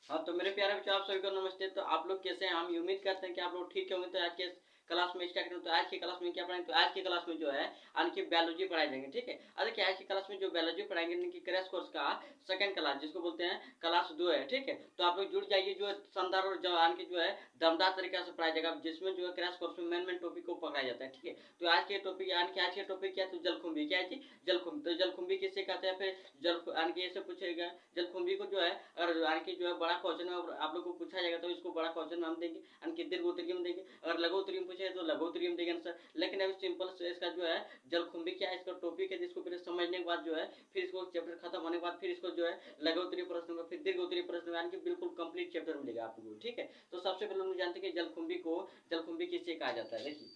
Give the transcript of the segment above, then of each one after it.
हाँ तो मेरे प्यारे बच्चों, आप सभी को नमस्ते। तो आप लोग कैसे हैं? हम उम्मीद करते हैं कि आप लोग ठीक होंगे। तो आज के क्लास में स्टार्ट करें। तो आज की क्लास में क्या पढ़ाएंगे? तो आज की क्लास में जो है आणखी बायोलॉजी पढ़ाई जाएंगे, ठीक है। आज देखिए, आज की क्लास में जो बायोलॉजी पढ़ाएंगे इनकी क्रैश कोर्स का सेकंड क्लास, जिसको बोलते हैं क्लास 2 है, ठीक है। तो आप लोग जुड़ जाइए, जो है शानदार और जो आणखी जो है दमदार तरीके से पढ़ाया जाएगा, जिसमें जो है क्रैश कोर्स में मेन टॉपिक को पकड़ा जाता है, ठीक है। तो आज के टॉपिक आणखी आज के टॉपिक क्या है? तो जलकुंभी क्या है जी? जलकुंभी। तो जलकुंभी किसे कहते हैं? फिर जल आणखी ऐसे पूछेगा जलकुंभी को जो है, और आणखी जो है बड़ा क्वेश्चन में आप लोग को पूछा जाएगा, तो इसको बड़ा क्वेश्चन में हम देंगे, आणखी दीर्घ उत्तरीय में देंगे। अगर लघु उत्तरीय में पूछे तो लघु उत्तरीय में देंगे आंसर। लेकिन अभी सिंपल से इसका जो है जलकुंभी क्या है, इसका टॉपिक है, जिसको पहले समझने के बाद जो है फिर इसको चैप्टर खत्म होने के बाद फिर इसको जो है लघु उत्तरीय प्रश्न में, फिर दीर्घ उत्तरीय प्रश्न में, यानी बिल्कुल कंप्लीट चैप्टर मिलेगा आप लोगों को, ठीक है। तो सबसे पहले हम लोग जानते हैं कि जलकुंभी किसे कहा जाता है। देखिए,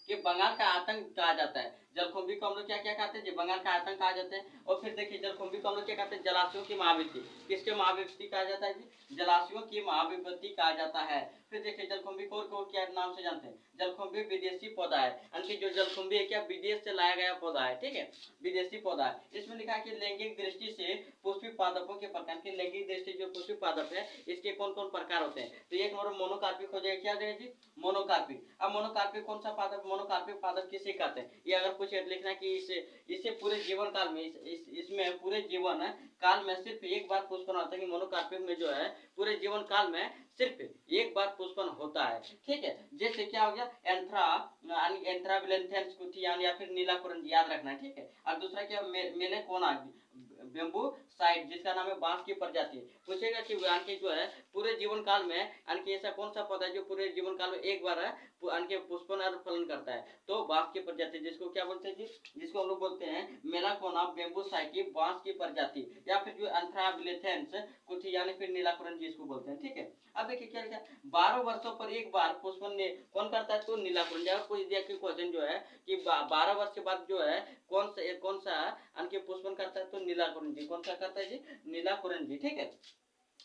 कि बंगाल का आतंक कहा जाता है। जलकुंभी को हम लोग क्या क्या कहते हैं? बंगाल का आतंक कहा जाता है। और फिर देखिए, जलकुंभी को हम लोग क्या कहते हैं? जलाशयों की महाविपत्ति। किसके महाविपत्ति कहा जाता है जी? जलाशयों की महाविपत्ति कहा जाता है। फिर देखिए, जलकुंभी को क्या नाम से जानते हैं? जलकुंभी विदेशी पौधा है, यानी जो जलकुंभी है क्या विदेश से लाया गया पौधा है, ठीक है, विदेशी पौधा है। इसमें लिखा है कि लैंगिक दृष्टि से पुष्पी पादपों के प्रकार की लैंगिक दृष्टि जो पुष्पी पादप है, इसके कौन कौन प्रकार होते हैं? तो एक नंबर मोनोकार्पिक हो जाएगा। क्या हो जाएगा जी? मोनोकार्पिक। अब मोनोकार्पिक कौन सा पादप? मोनोकार्पिक पादप किसे कहते हैं? ये अगर पूछे लिखना कि इसे पूरे जीवन काल में इसमें पूरे जीवन काल में सिर्फ एक बार पुष्पन होता है। कि मोनोकार्पिक में जो है पूरे जीवन काल में सिर्फ एक बार पुष्पन होता है, ठीक है। जैसे क्या हो गया? एंथ्रा विलेंथेंस कुथियान या फिर नीला कुरंजी, याद रखना है, ठीक है। और दूसरा क्या? मेलेकोना बेम्बू साइड, जिसका नाम है बांस की प्रजाति। पूछेगा कि आणखी जो है पूरे जीवन काल में आणखी ऐसा कौन सा पौधा है जो पूरे जीवन काल में एक बार आणखी पुष्पन और फलन करता है? तो बांस की प्रजाति, जिसको क्या बोलते हैं जी? जिसको हम लोग बोलते हैं मेलाकोना बेम्बू साइकी, बांस की प्रजाति, या फिर जो एंथ्राबिलेथेंस कुथी, यानी फिर नीलाकुरन, जिसको बोलते हैं, ठीक है। अब देखिए क्या लिखा है? 12 वर्षों पर एक बार पुष्पन कौन करता है? तो नीलाकुरन। जब कोई दिया कि क्वेश्चन जो है कि 12 वर्ष के बाद जो है कौन सा आणखी पुष्पन करता है? तो नीलाकुरन जी। कौन सा करता है जी? नीलाकुरन जी, ठीक है।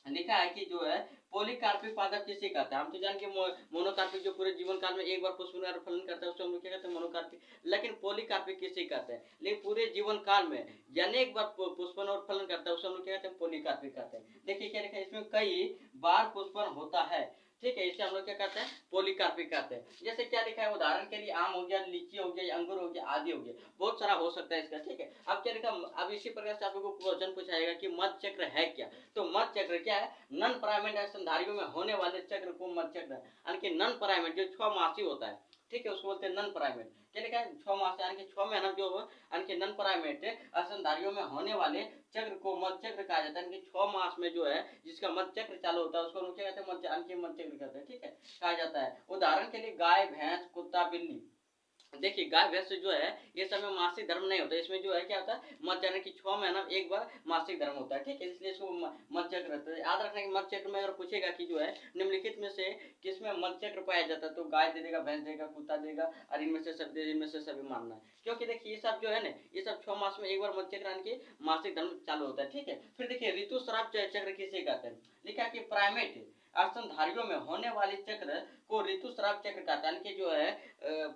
लिखा है कि जो है पॉलीकार्पिक पादप किसे कहते हैं? हम तो जान के मोनोकार्पिक जो पूरे जीवन काल में एक बार पुष्पन और फलन करता है, उसको हम लोग क्या कहते हैं? मोनोकार्पिक। लेकिन पॉलीकार्पिक किसे कहते हैं? लेकिन पूरे जीवन काल में यानी एक बार पुष्पन और फलन करता है, उसको हम लोग क्या कहते हैं? पॉलीकार्पिक कहते हैं। देखिए क्या लिखा है? इसमें कई बार पुष्पन होता है, ठीक है। इसे हम लोग क्या कहते हैं? पॉलीकार्पिक कहते हैं। जैसे क्या लिखा है? उदाहरण के लिए आम हो गया, लीची हो गया, अंगूर हो गया, आदि हो गया, बहुत सारा हो सकता है इसका, ठीक है। अब क्या लिखा? अब इसी प्रकार से आप लोगों को क्वेश्चन पूछा जाएगा कि मध चक्र है क्या? तो मध चक्र क्या है? नन प्राइमेट स्तनधारियों में होने वाले चक्र को मध चक्र, यानी कि नन प्राइमेट जो 6 मासी होता है, ठीक है, उसको बोलते हैं नन प्राइमेट। क्या लिखा है? 6 मास, यानी कि 6 महीना जो यानी कि नन प्राइमेट स्तनधारियों में होने वाले चक्र को मध चक्र कहा जाता है। 6 मास में जो है जिसका मध चक्र चालू होता है, उसको हम क्या कहते हैं? मध चक्र कहते हैं, ठीक है, कहा जाता है। उदाहरण के लिए गाय, भैंस, कुत्ता, बिल्ली। देखिए, गाय भैंस जो है ये सब में मासिक धर्म नहीं होता। इसमें जो है क्या होता है? मध, यानी कि 6 महीना एक बार मासिक धर्म होता है, ठीक है, इसलिए इसको मध चक्र रहता है। याद रखना कि मध चक्र में अगर पूछेगा कि जो है निम्नलिखित में से किसमें मध चक्र पाया जाता है, तो गाय दे देगा, भैंस देगा, कुत्ता देगा, और इनमें से सब मानना है। क्योंकि देखिए ये सब जो है ना, ये सब 6 मास में एक बार मध चक्र यानी कि मासिक धर्म चालू होता है, ठीक है। फिर देखिए, ऋतुस्राव चक्र किसे कहते हैं? लिखा कि प्राइमेट स्तनधारियों में होने वाले चक्र को ऋतुस्राव चक्र कहता है। कि जो है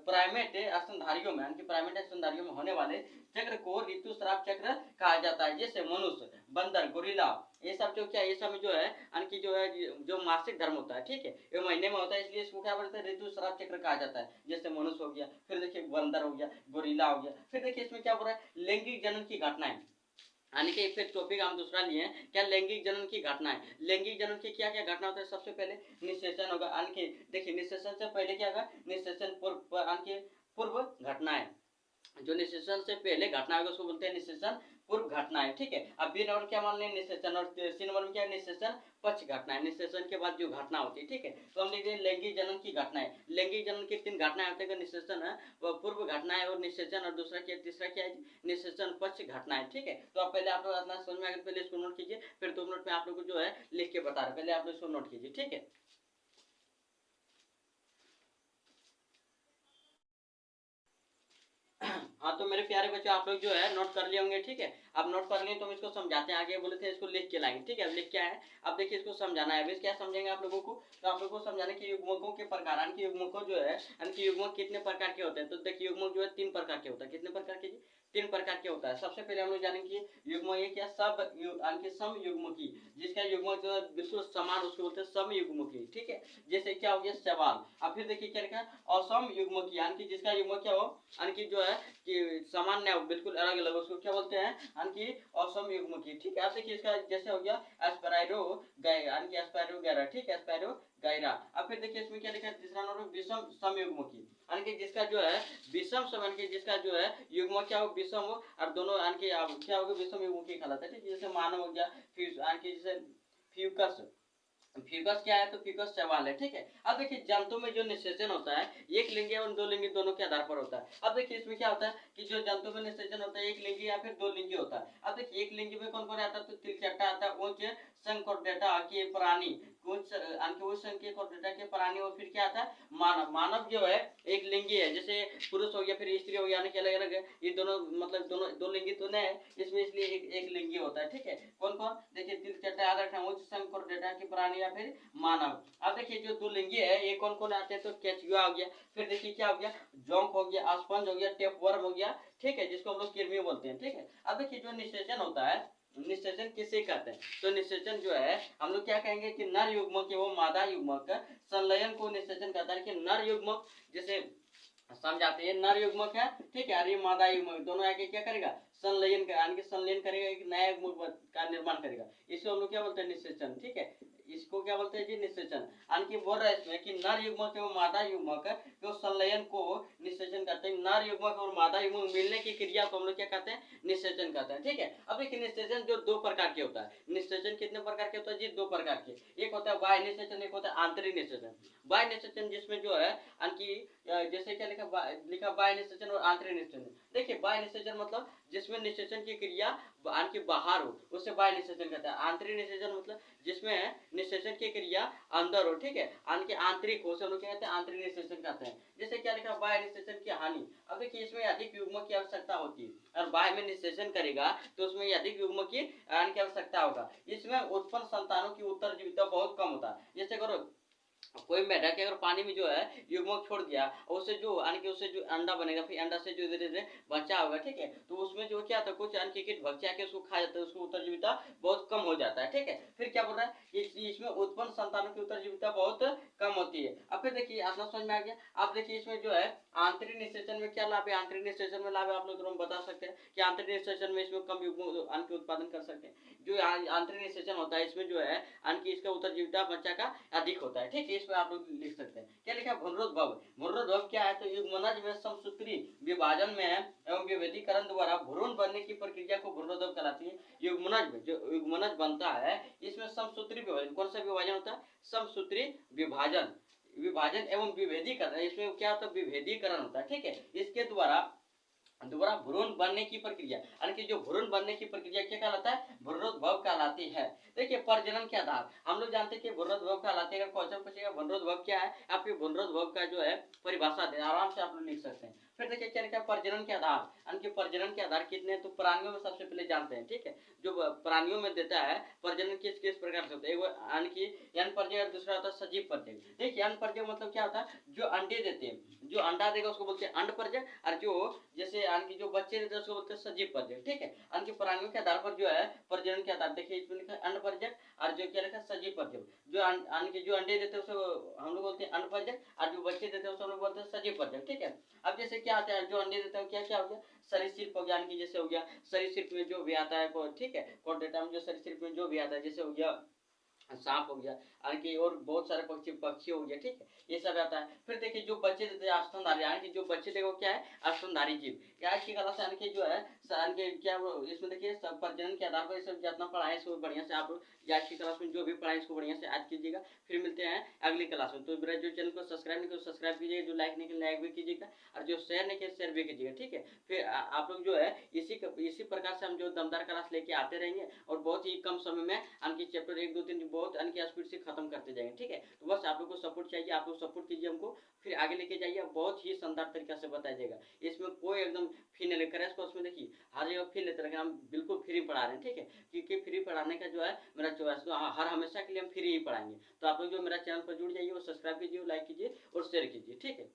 प्राइमेट स्तनधारियों में, यानी प्राइमेट स्तनधारियों में होने वाले चक्र को ऋतुस्राव चक्र कहा जाता है। जैसे मनुष्य, बंदर, गोरिल्ला, ये सब जो क्या, ये सब जो है यानी जो है जो मासिक धर्म होता है, ठीक है, ये महीने में होता है, इसलिए इसको क्या बोलते हैं? ऋतुस्राव चक्र कहा जाता है। जैसे मनुष्य हो गया, फिर देखिए बंदर हो गया, गोरिल्ला हो गया। फिर देखिए इसमें क्या बोल रहा है? लैंगिक जनन की घटनाएं, यानी कि फिर टॉपिक हम दूसरा लिए हैं क्या? लैंगिक जनन की घटनाएं। लैंगिक जनन की क्या क्या घटना होता है? सबसे पहले निषेचन होगा, यानी कि देखिए निषेचन से पहले क्या होगा? निषेचन पूर्व, यानी कि पूर्व घटनाएं। जो निषेचन से पहले घटना होगा उसको बोलते हैं निषेचन पूर्व घटनाएं, ठीक है। अब बी नंबर क्या मान लें? निषेचन। और सी नंबर में क्या है? निषेचन पक्ष घटनाएं, निषेचन के बाद जो घटना होती है, ठीक है। तो हम लिख दें लैंगिक जनन की घटनाएं। लैंगिक जनन की 3 घटनाएं होती है, निषेचन है, पूर्व घटनाएं और निषेचन, और दूसरा क्या, तीसरा क्या है? निषेचन पक्ष घटनाएं, ठीक है। तो आप पहले आप लोग अपना समझ में आगे, पहले इसको नोट कीजिए, फिर 2 मिनट में आप लोग को जो है लिख के बता रहे, पहले आप लोग इसको नोट कीजिए, ठीक है। हाँ तो मेरे प्यारे बच्चों, आप लोग जो है नोट कर लिए होंगे, ठीक है। अब नोट कर लिए तो हम इसको समझाते हैं। आगे बोले थे इसको लिख के लाएंगे, ठीक है। अब लिख क्या है? अब देखिए इसको समझाना है। अभी क्या समझेंगे आप लोगों को? तो आप लोगों को समझाने की युग्मकों के प्रकार, यानी कि युग्मकों जो है, यानी कि युग्मक कितने प्रकार के होते हैं। तो देखिए युग्मक जो है 3 प्रकार के होता है। कितने प्रकार के जी? तीन प्रकार के होता है। सबसे पहले हम लोग जानेंगे युग्म एक या सब सम युग्मकी, जिसका युग्म जो है बिल्कुल समान उसको बोलते हैं सम युग्मकी, ठीक है। जैसे क्या हो गया सवाल। अब फिर देखिए क्या लिखा है असम युग्मकी, यानी कि जिसका युग्म क्या हो यानी कि जो है कि समान न हो, बिल्कुल अलग अलग, उसको क्या बोलते हैं यानी कि असम युग्मकी, ठीक है। अब देखिए इसका जैसे हो गया एस्पेराइरो यानी कि एस्पेराइरो गैरा, ठीक है, एस्पेराइरो गायरा। अब फिर देखिए इसमें क्या लिखा है तीसरा नंबर विषम समयुग्मकी, यानी कि जिसका जो है विषम समान के जिसका जो है युग्म क्या हो विषम हो और दोनों यानी कि क्या होगा विषम युग्मकी कहलाता है, ठीक है। जैसे मानव हो गया फिर यानी कि जैसे फ्यूकस, फ्यूकस क्या है तो फ्यूकस सवाल है, ठीक है। अब देखिए जंतु में जो निषेचन होता है एक लिंगी और दो लिंगी दोनों के आधार पर होता है। अब देखिए इसमें क्या होता है कि जो जंतु में निषेचन होता है एक लिंगी या फिर दो लिंगी होता है। अब देखिए एक लिंगी में कौन कौन आता है तो तिलचट्टा आता है, उच्च संकोडेटा के प्राणी, उच्च संख्या कोडेटा के प्राणी, और फिर क्या आता है मानव। मानव जो है एक लिंगी है, जैसे पुरुष हो गया फिर स्त्री हो गया, यानी कि अलग अलग है ये दोनों, मतलब दोनों दो लिंगी तो नहीं है इसमें, इसलिए एक लिंगी होता है, ठीक है। कौन कौन देखिए तिलचट्टा याद रखना, उच्च संकोडेटा के प्राणी या फिर मानव। अब देखिए जो दो लिंगी है ये कौन कौन आते हैं तो केचुआ हो गया, फिर देखिए क्या हो गया जोंक हो गया, स्पंज हो गया, टेपवर्म हो गया, ठीक है, जिसको हम लोग कृमि बोलते हैं, ठीक है। अब देखिए जो निषेचन होता है निषेचन किसे कहते हैं तो निषेचन जो है हम लोग क्या कहेंगे कि नर युग्मक वो मादा युग्मक संलयन को निषेचन कहता है कि नर युग्मक जैसे समझाते हैं नर युग्मक है, ठीक है, और ये मादा युग्मक दोनों आके क्या करेगा संलयन का यानी कि संलयन करेगा, एक नया युग्मक का निर्माण करेगा, इसको हम लोग क्या बोलते हैं निषेचन, ठीक है। इसको क्या बोलते हैं जी निषेचन, यानी कि बोल रहा है इसमें कि नर युग्मक एवं मादा युग्मक जो संलयन को निषेचन करते हैं, नर युग्मक और मादा युग्मक मिलने की क्रिया को हम लोग क्या कहते हैं निषेचन कहते हैं, ठीक है। अब देखिए निषेचन जो दो प्रकार के होता है, निषेचन कितने प्रकार के होता है जी दो प्रकार के, एक होता है बाह्य निषेचन, एक होता है आंतरिक निषेचन। बाह्य निषेचन जिसमें जो है जैसे क्या लिखा बाह्य निषेचन और आंतरिक निषेचन। देखिए बाह्य निषेचन मतलब जिसमें निषेचन की क्रिया बाहर हो उसे बाह्य निषेचन कहता है। आंतरिक निषेचन मतलब जिसमें निषेचन की क्रिया अंदर हो, ठीक है, आंतरिक हो, हम लोग क्या कहते हैं आंतरिक निषेचन कहते हैं। जैसे क्या लिखा बाह्य निषेचन की हानि, अब देखिए इसमें अधिक युग्मक की आवश्यकता होती है, और बाह्य में निषेचन करेगा तो उसमें अधिक युग्मक की आवश्यकता होगा। इसमें उत्पन्न संतानों की उत्तरजीविता बहुत कम होता है। जैसे करो कोई मेढक अगर पानी में जो है युग्मक छोड़ दिया और उससे जो यानी कि उससे जो अंडा बनेगा फिर अंडा से जो धीरे धीरे बच्चा होगा, ठीक है, तो उसमें जो क्या था कुछ यानी कि बच्चा के उसको खा जाता है, उसको उत्तरजीविता बहुत कम हो जाता है, ठीक है। फिर क्या बोल रहा है इसमें उत्पन्न संतानों की उत्तरजीविता बहुत कम होती है। अब फिर देखिए आपको समझ में आ गया। आप देखिए इसमें जो है आंतरिक निषेचन में क्या लाभ है, आंतरिक निषेचन में लाभ है आप लोग बता सकते हैं कि आंतरिक निषेचन में इसमें कम युग्म अन्न के उत्पादन कर सकते हैं। जो आंतरिक निषेचन होता है इसमें जो है अन्न की इसका उत्तरजीविता बच्चा का अधिक होता है, ठीक है। इसमें आप लोग लिख सकते हैं क्या लिखा भ्रूणोद्भव। भ्रूणोद्भव क्या है तो युग्मनज में समसूत्री विभाजन में एवं विभेदीकरण द्वारा भ्रूण बनने की प्रक्रिया को भ्रूणोद्भव कहलाती है। युग्मनज में जो युग्मनज बनता है इसमें समसूत्री विभाजन, कौन सा विभाजन होता है समसूत्री विभाजन, विभाजन एवं विभेदीकरण, इसमें क्या होता है विभेदीकरण होता है, ठीक है। इसके द्वारा भ्रूण बनने की प्रक्रिया यानी कि जो भ्रूण बनने की प्रक्रिया क्या कहलाता है भ्रूणोद्भव कहलाती है। देखिए प्रजनन के आधार हम लोग जानते हैं कि भ्रूणोद्भव कहलाते हैं। अगर क्वेश्चन पूछेगा भ्रूणोद्भव क्या है आपके भ्रूणोद्भव का जो है परिभाषा दे आराम से आप लोग लिख सकते हैं। फिर देखिए क्या लिखा प्रजनन के आधार यानी कि प्रजनन के आधार कितने तो प्राणियों में सबसे पहले जानते हैं, ठीक है, जो प्राणियों में देता है प्रजनन किस किस प्रकार से होता है। यानी कि यन प्रजनन, दूसरा होता है सजीव प्रजनन। देखिए यन प्रजनन मतलब क्या होता है जो अंडे देते हैं, जो अंडा देगा उसको बोलते हैं अंड प्रजनन, और जो जैसे यानी कि जो बच्चे देते हैं उसको बोलते हैं सजीव प्रजनन, ठीक है। यानी कि प्राणियों के आधार पर जो है प्रजनन के आधार देखिए इसमें लिखा है अंड प्रजनन और जो क्या लिखा है सजीव प्रजनन। जो यानी कि जो अंडे देते हैं उसको हम लोग बोलते हैं अंड प्रजनन और जो बच्चे देते हैं उसको हम लोग बोलते हैं सजीव प्रजनन, ठीक है। अब जैसे क्या आता है जो अंडे देता है क्या क्या हो गया सरीसृप हो गया, यानी कि जैसे हो गया सरीसृप में जो भी आता है ठीक है कोर्डेटा में जो सरीसृप में जो भी आता है जैसे हो गया सांप हो गया, यानी कि और बहुत सारे पक्षी हो गया, ठीक है, ये सब आता है। फिर देखिए जो बच्चे देते हैं स्तनधारी, यानी कि जो बच्चे देखो क्या है स्तनधारी जीव, क्या इसकी कला से यानी कि जो है क्या इसमें देखिए सब प्रजनन के आधार पर सब जितना पढ़ाए इसको बढ़िया से आप आज की क्लास में जो भी पढ़ाए इसको बढ़िया से आज कीजिएगा। फिर मिलते हैं अगली क्लास में। तो मेरा जो चैनल को सब्सक्राइब नहीं किया सब्सक्राइब कीजिएगा, जो लाइक नहीं किया लाइक भी कीजिएगा, और जो शेयर नहीं किया शेयर भी कीजिएगा, ठीक है। फिर आप लोग जो है इसी प्रकार से हम जो दमदार क्लास लेके आते रहेंगे और बहुत ही कम समय में यानी कि चैप्टर 1 2 3 बहुत यानी कि स्पीड से खत्म करते जाएंगे, ठीक है। तो बस आप लोग को सपोर्ट चाहिए, आप लोग सपोर्ट कीजिए हमको, फिर आगे लेके जाइए, बहुत ही शानदार तरीका से बताया जाएगा। इसमें कोई एकदम फी नहीं लेकर क्रैश में देखिए हर जगह फी लेते रहे, हम बिल्कुल फ्री पढ़ा रहे हैं, ठीक है, क्योंकि फ्री पढ़ाने का जो है मेरा चॉइस तो हर हमेशा के लिए हम फ्री ही पढ़ाएंगे। तो आप लोग जो मेरा चैनल पर जुड़ जाइए और सब्सक्राइब कीजिए लाइक कीजिए और शेयर कीजिए, ठीक है।